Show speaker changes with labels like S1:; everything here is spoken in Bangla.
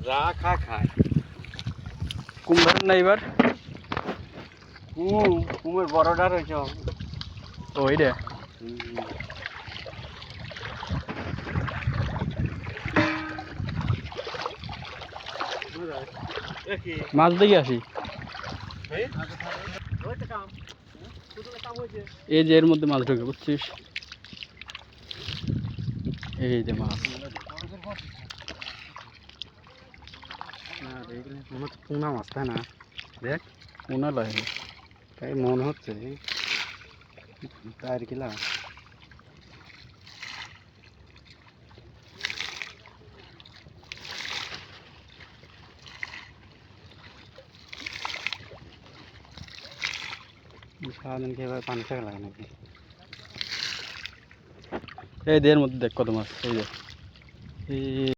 S1: যা খা খায়।
S2: কুম ধরেন না এবার?
S1: কুমের বড়টা রয়েছে।
S2: ওই রে মাছ দেখে আসি। এই যে এর মধ্যে মাছ ঢোকে, বুঝছিস? এই যে মাছ।
S1: পোনা মাছ তাই না? দেখ
S2: পোনা লাগে
S1: তাই মনে হচ্ছে তার কিলা। সারাদিন কি এবার পানি খেয়ে লাগে নাকি?
S2: এই যে এর মধ্যে দেখ কত মাছ। এই যে এই